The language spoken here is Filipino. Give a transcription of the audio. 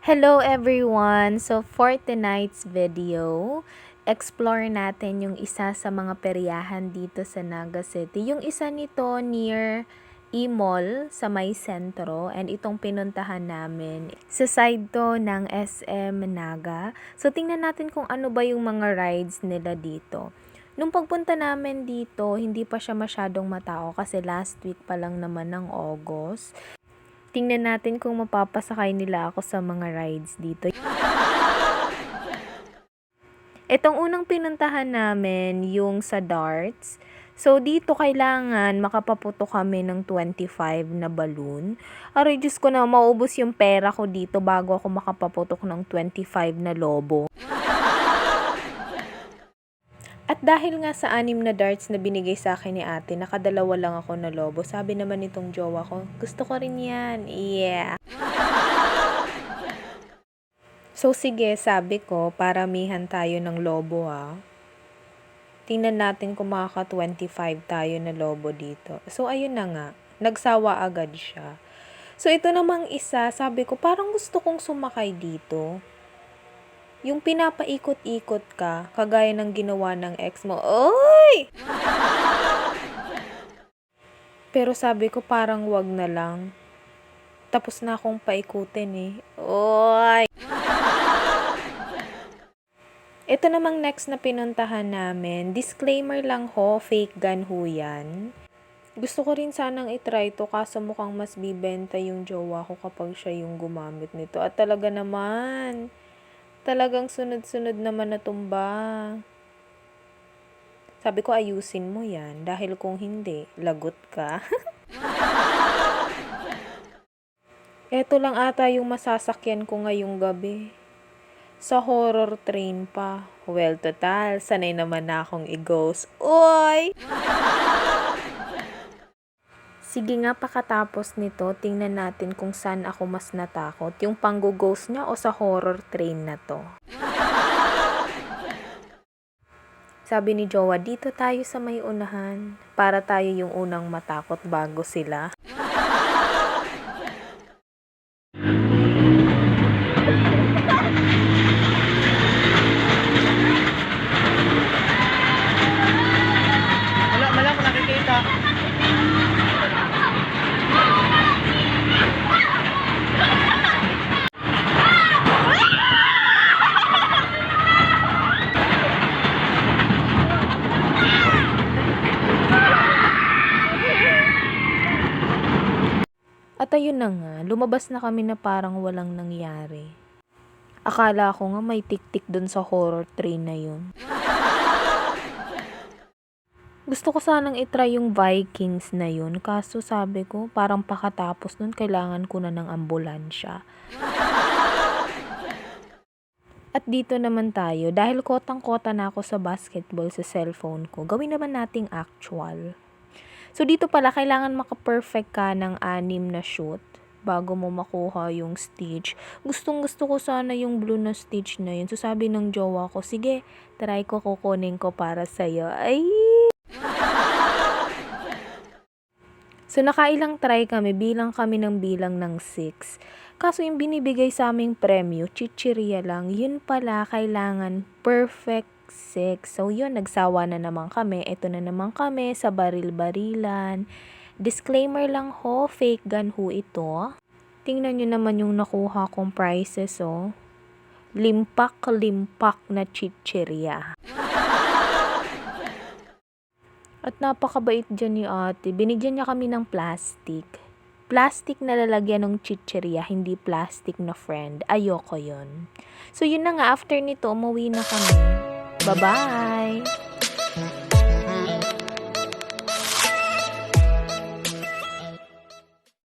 Hello everyone! So for tonight's video, explore natin yung isa sa mga peryahan dito sa Naga City. Yung isa nito near E-Mall sa may sentro, and itong pinuntahan namin sa side to ng SM Naga. So tingnan natin kung ano ba yung mga rides nila dito. Nung pagpunta namin dito, hindi pa siya masyadong matao kasi last week pa lang naman ng August. Tingnan natin kung mapapasakay nila ako sa mga rides dito. Itong unang pinuntahan namin, yung sa darts. So, dito kailangan makapaputo kami ng 25 na balloon. Aray, Diyos ko na, maubos yung pera ko dito bago ako makapaputok ng 25 na lobo. At dahil nga sa 6 na darts na binigay sa akin ni ate, nakadalawa lang ako na lobo. Sabi naman nitong jowa ko, gusto ko rin yan. Yeah. So sige, sabi ko, paramihan tayo ng lobo Tingnan natin kung makaka 25 tayo na lobo dito. So ayun na nga, nagsawa agad siya. So ito namang isa, sabi ko, parang gusto kong sumakay dito. Yung pinapaikot-ikot ka, kagaya ng ginawa ng ex mo. Oy! Pero sabi ko parang wag na lang. Tapos na akong paikutin Oy! Ito namang next na pinuntahan namin. Disclaimer lang ho, fake gun ho yan. Gusto ko rin sanang itry to kaso mukhang mas bibenta yung jowa ko kapag siya yung gumamit nito. At talaga naman, talagang sunod-sunod naman na tumba. Sabi ko ayusin mo yan dahil kung hindi, lagot ka. Eto lang ata yung masasakyan ko ngayong gabi. Sa horror train pa. Well, total, sanay naman na akong i-ghost. Uy! Sige nga, pakatapos nito, tingnan natin kung saan ako mas natakot. Yung pang-ghost niya o sa horror train na to. Sabi ni Jowa, dito tayo sa may unahan. Para tayo yung unang matakot bago sila. Wala ko nakikita. At ayun na nga, lumabas na kami na parang walang nangyari. Akala ko nga may tik-tik dun sa horror train na yun. Gusto ko sanang itry yung Vikings na yun, kaso sabi ko, parang pakatapos nun, kailangan ko na ng ambulansya. At dito naman tayo, dahil kotang-kota na ako sa basketball sa cellphone ko, gawin naman nating actual. So dito pala, kailangan maka-perfect ka ng 6 na shoot bago mo makuha yung stitch. Gustong-gusto ko sana yung blue na stitch na yun. So sabi ng jowa ko, sige, try ko, kukunin ko para sa'yo. Ay! So nakailang try kami, bilang ng 6. Kaso yung binibigay sa aming premyo, chichirya lang. Yun pala, kailangan perfect 6. So yun, nagsawa na naman kami. Ito na naman kami sa baril-barilan. Disclaimer lang ho, fake gun ho ito. Tingnan nyo naman yung nakuha kong prices Limpak-limpak na chichirya. At napakabait dyan ni ate. Binigyan niya kami ng plastic. Plastic na lalagyan ng chichirya, hindi plastic na friend. Ayoko yun. So yun na nga, after nito, umuwi na kami. Bye-bye!